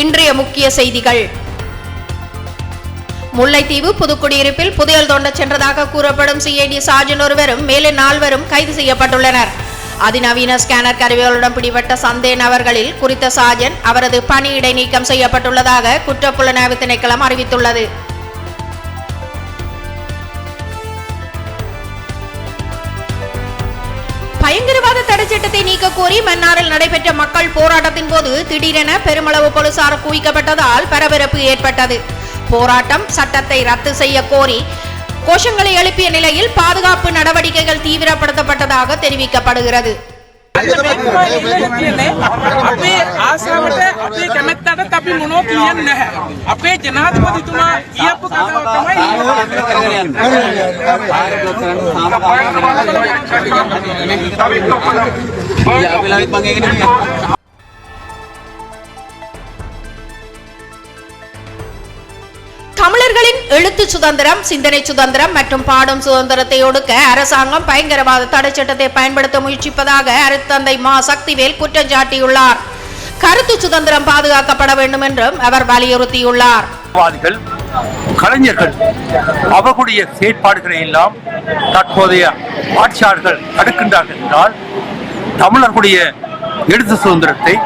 இன்றைய முக்கிய செய்திகள். முல்லைத்தீவு புதுக்குடியிருப்பில் புதையல் தோண்ட சென்றதாக கூறப்படும் சிஐடி சார்ஜன் ஒருவரும் மேலே 4 கைது செய்யப்பட்டுள்ளனர். அதிநவீன ஸ்கேனர் கருவிகளுடன் பிடிபட்ட சந்தேக நபர்களில் குறித்த சார்ஜன் அவரது பணி இடைநீக்கம் செய்யப்பட்டுள்ளதாக குற்றப்புலனாய்வு திணைக்களம் அறிவித்துள்ளது. பயங்கரவாத தடைச்சட்டத்தை நீக்க கோரி மன்னாரில் நடைபெற்ற மக்கள் போராட்டத்தின் போது திடீரென பெருமளவு போலீசார் குவிக்கப்பட்டதால் பரபரப்பு ஏற்பட்டது. போராட்டம் சட்டத்தை ரத்து செய்ய கோரி கோஷங்களை எழுப்பிய நிலையில் பாதுகாப்பு நடவடிக்கைகள் தீவிரப்படுத்தப்பட்டதாக தெரிவிக்கப்படுகிறது. අපේ ආසාවට අපේ කැමැත්තට අපි මොනෝ කියන්නේ නැහැ. අපේ ජනාධිපතිතුමා කියපු කතාව තමයි தமிழர்களின் எழுத்து சுதந்திரம், சிந்தனை சுதந்திரம் மற்றும் பாடும் சுதந்திரத்தை ஒடுக்க அரசாங்கம் பயங்கரவாத தடைச்சட்டத்தை பயன்படுத்த முயற்சிப்பதாக அருட்தந்தை மா சக்திவேல் குற்றம் சாட்டியுள்ளார். கருத்து சுதந்திரம் பாதுகாக்கப்பட வேண்டும் என்றும் அவர் வலியுறுத்தியுள்ளார். கலைஞர்கள் அவர்களுடைய செயற்பாடுகளை எல்லாம் தற்போதைய ஆட்சியாளர்கள் தடுக்கின்றார்கள் என்றால் தமிழர்களுடைய எழுத்து சுதந்திரத்தை,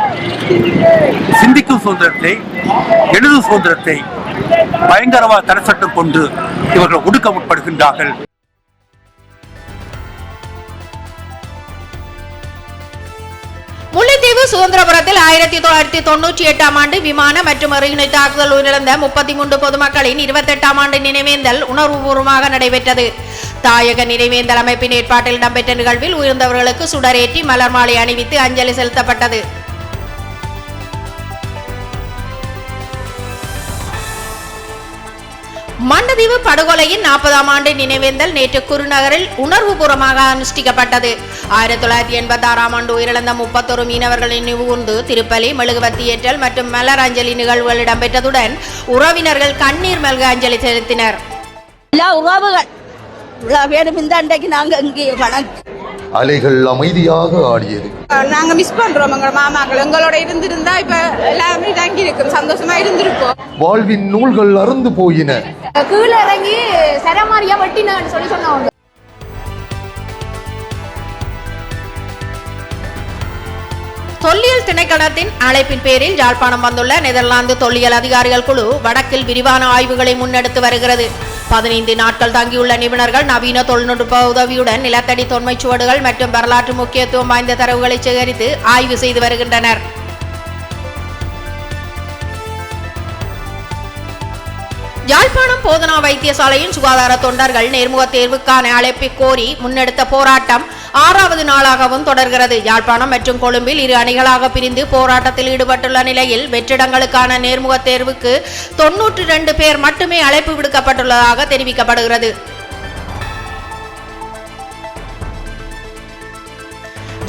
சிந்திக்கும் சுதந்திரத்தை, எழுது சுதந்திரத்தை பயங்கரவாத தடை சட்டம் கொண்டு இவர்கள் ஒடுக்க முற்படுகின்றார்கள். முல்லைத்தீவு சுதந்திரபுரத்தில் 1998 ஆண்டு விமான மற்றும் எறிகுணை தாக்குதல் உயிரிழந்த 33 பொதுமக்களின் 28ஆம் ஆண்டு நினைவேந்தல் உணர்வுபூர்வமாக நடைபெற்றது. தாயக நினைவேந்தல் அமைப்பின் ஏற்பாட்டில் இடம்பெற்ற நிகழ்வில் உயிர்ந்தவர்களுக்கு சுடரேற்றி மலர் மாலை அணிவித்து அஞ்சலி செலுத்தப்பட்டது. மண்டதீவு படுகொலையின் 40ஆம் ஆண்டு நினைவேந்தல் நேற்று குருநகரில் உணர்வுபூர்வமாக அனுஷ்டிக்கப்பட்டது. 1986ஆம் ஆண்டு உயிரிழந்த 31 மீனவர்களின் நினைவுகூர்ந்து திருப்பலி, மெழுகுவர்த்தி ஏற்றல் மற்றும் மலர் அஞ்சலி நிகழ்வுகள் இடம்பெற்றதுடன் உறவினர்கள் கண்ணீர் மல்க அஞ்சலி செலுத்தினர். அலைகள் அமைதியாக ஆடியது. நாங்க மிஸ் பண்றோம் எங்க மாமாக்கள். எங்களோட இருந்திருந்தா இப்ப எல்லாமே தங்கி இருக்கும், சந்தோஷமா இருந்திருப்போம். வாழ்வின் நூல்கள் அறுந்து போயின. கீழே இறங்கி சரமாரியா வெட்டினான்னு சொல்லி சொன்னாங்க. தொல்லியல் திணைக்களத்தின் அழைப்பின் பேரில் யாழ்ப்பாணம் வந்துள்ள நெதர்லாந்து தொல்லியல் அதிகாரிகள் குழு வடக்கில் விரிவான ஆய்வுகளை முன்னெடுத்து வருகிறது. 15 நாட்கள் தங்கியுள்ள நிபுணர்கள் நவீன தொழில்நுட்ப உதவியுடன் நிலத்தடி தொன்மைச் சுவடுகள் மற்றும் வரலாற்று முக்கியத்துவம் வாய்ந்த தரவுகளை சேகரித்து ஆய்வு செய்து வருகின்றனர். யாழ்ப்பாணம் போதனா வைத்தியசாலையின் சுகாதார தொண்டர்கள் நேர்முக தேர்வுக்கான அழைப்பை கோரி முன்னெடுத்த போராட்டம் 6வது நாளாகவும் தொடர்கிறது. யாழ்ப்பாணம் மற்றும் கொழும்பில் 2 அணிகளாக பிரிந்து போராட்டத்தில் ஈடுபட்டுள்ள நிலையில் வெற்றிடங்களுக்கான நேர்முக தேர்வுக்கு 92 பேர் மட்டுமே அழைப்பு விடுக்கப்பட்டுள்ளதாக தெரிவிக்கப்படுகிறது.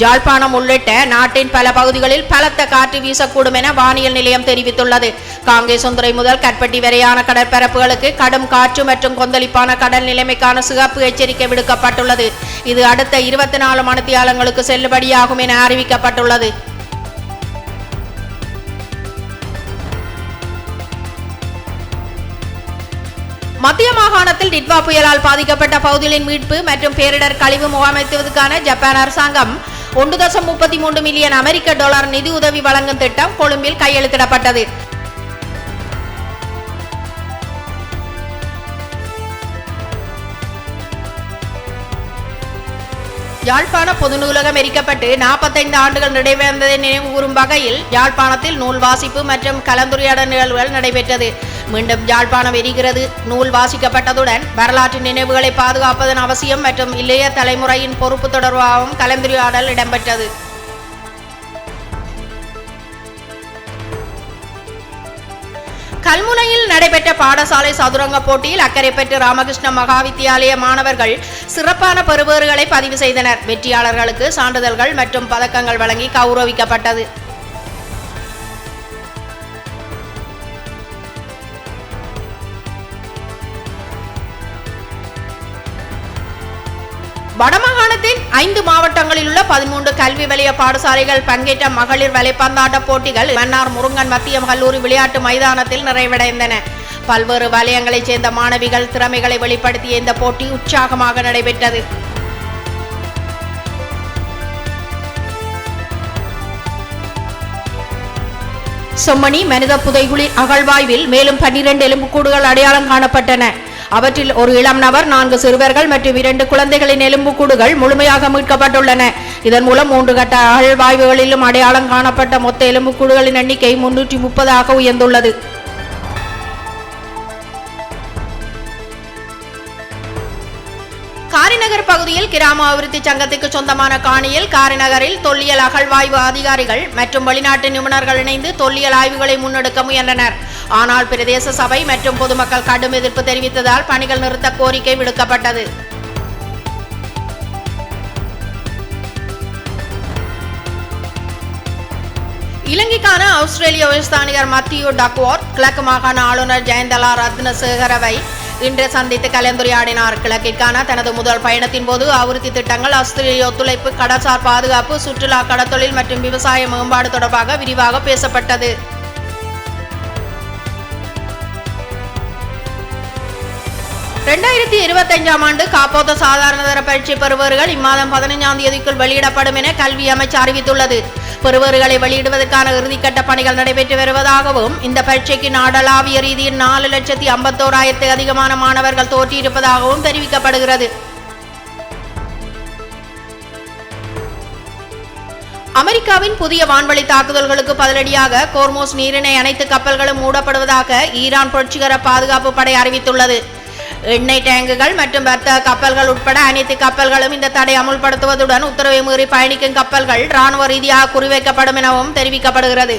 யாழ்ப்பாணம் உள்ளிட்ட நாட்டின் பல பகுதிகளில் பலத்த காற்று வீசக்கூடும் என வானியல் நிலையம் தெரிவித்துள்ளது. காங்கேசந்துறை முதல் கட்பட்டி வரையான கடற்பரப்புகளுக்கு கடும் காற்று மற்றும் கொந்தளிப்பான கடல் நிலைமைக்கான சிவப்பு எச்சரிக்கை விடுக்கப்பட்டுள்ளது. இது அடுத்த 24 மணித்தியாலங்களுக்கு செல்லுபடியாகும் என அறிவிக்கப்பட்டுள்ளது. மத்திய மாகாணத்தில் டிட்வா புயலால் பாதிக்கப்பட்ட பகுதிகளின் மீட்பு மற்றும் பேரிடர் கழிவு முகாமைத்துவதற்கான ஜப்பான் அரசாங்கம் 1.33 மில்லியன் அமெரிக்க டாலர் நிதி உதவி வழங்கும் திட்டம் கொழும்பில் கையெழுத்திடப்பட்டது. யாழ்ப்பாண பொது நூலகம் எரிக்கப்பட்டு 45 ஆண்டுகள் நிறைவேறந்ததை நினைவு கூறும் வகையில் யாழ்ப்பாணத்தில் நூல் வாசிப்பு மற்றும் கலந்துரையாடல் நிகழ்வுகள் நடைபெற்றது. மீண்டும் யாழ்ப்பாணம் எரிகிறது. நூல் வாசிக்கப்பட்டதுடன் வரலாற்று நினைவுகளை பாதுகாப்பதன் அவசியம் மற்றும் இளைய தலைமுறையின் பொறுப்பு தொடர்பாகவும் கலந்துரையாடல் இடம்பெற்றது. கல்முனையில் நடைபெற்ற பாடசாலை சதுரங்க போட்டியில் அக்கரைப்பற்று ராமகிருஷ்ண மகாவித்தியாலய மாணவர்கள் சிறப்பான பெறுபேறுகளை பதிவு செய்தனர். வெற்றியாளர்களுக்கு சான்றிதழ்கள் மற்றும் பதக்கங்கள் வழங்கி கௌரவிக்கப்பட்டது. வடமாகாணத்தின் 5 மாவட்டங்களில் உள்ள 13 கல்வி வலய பாடசாலைகள் பங்கேற்ற மகளிர் வலைப்பந்தாட்ட போட்டிகள் மன்னார் முருங்கன் மத்திய கல்லூரி விளையாட்டு மைதானத்தில் நிறைவடைந்தன. பல்வேறு வலயங்களைச் சேர்ந்த மாணவிகள் திறமைகளை வெளிப்படுத்திய இந்த போட்டி உற்சாகமாக நடைபெற்றது. செம்மணி மனித புதைகுழி அகழ்வாய்வில் மேலும் 12 எலும்புக்கூடுகள் அடையாளம் காணப்பட்டன. அவற்றில் ஒரு இளம் நபர், 4 சிறுவர்கள் மற்றும் 2 குழந்தைகளின் எலும்புக்கூடுகள் முழுமையாக மீட்கப்பட்டுள்ளன. இதன் மூலம் 3 கட்ட அகழ்வாய்வுகளிலும் அடையாளம் காணப்பட்ட மொத்த எலும்புக்கூடுகளின் எண்ணிக்கை 330 உயர்ந்துள்ளது. காரிநகர் பகுதியில் கிராம அபிவிருத்தி சங்கத்துக்கு சொந்தமான காணியில் காரிநகரில் தொல்லியல் அகழ்வாய்வு அதிகாரிகள் மற்றும் வெளிநாட்டு நிபுணர்கள் இணைந்து தொல்லியல் ஆய்வுகளை முன்னெடுக்க முயன்றனர். ஆனால் பிரதேச சபை மற்றும் பொதுமக்கள் கடும் எதிர்ப்பு தெரிவித்ததால் பணிகள் நிறுத்த கோரிக்கை விடுக்கப்பட்டது. இலங்கைக்கான ஆஸ்திரேலிய உயர்ஸ்தானிகர் மத்தியூ டக்வர்த் கிழக்கு மாகாண ஆளுநர் ஜெயந்தலா ரத்னசேகரவை இன்று சந்தித்து கலந்துரையாடினார். கிழக்கிற்கான தனது முதல் பயணத்தின் போது அபிவிருத்தி திட்டங்கள், ஆஸ்திரேலிய ஒத்துழைப்பு, கடற்சார் பாதுகாப்பு, சுற்றுலா, கடத்தொழில் மற்றும் விவசாய மேம்பாடு தொடர்பாக விரிவாக பேசப்பட்டது. ஆண்டு காப்போத்த சாதாரண தர பரீட்சை பெறுபவர்கள் இம்மாதம் 15ஆம் தேதிக்குள் வெளியிடப்படும் என கல்வி அமைச்சு அறிவித்துள்ளது. பெறுபவர்களை வெளியிடுவதற்கான இறுதிக்கட்ட பணிகள் நடைபெற்று வருவதாகவும், இந்த பரீட்சைக்கு நாடளாவிய ரீதியில் 4,51,000 அதிகமான மாணவர்கள் தோற்றியிருப்பதாகவும் தெரிவிக்கப்படுகிறது. அமெரிக்காவின் புதிய வான்வழி தாக்குதல்களுக்கு பதிலடியாக கோர்மோஸ் நீரிணை அனைத்து கப்பல்களும் மூடப்படுவதாக ஈரான் புரட்சிகர பாதுகாப்பு படை அறிவித்துள்ளது. எண்ணெய் டேங்குகள் மற்றும் வர்த்தக கப்பல்கள் உட்பட அனைத்து கப்பல்களும் இந்த தடை அமுல்படுத்துவதுடன் உத்தரவை மீறி பயணிக்கும் கப்பல்கள் ராணுவ ரீதியாக குறிவைக்கப்படும் எனவும் தெரிவிக்கப்படுகிறது.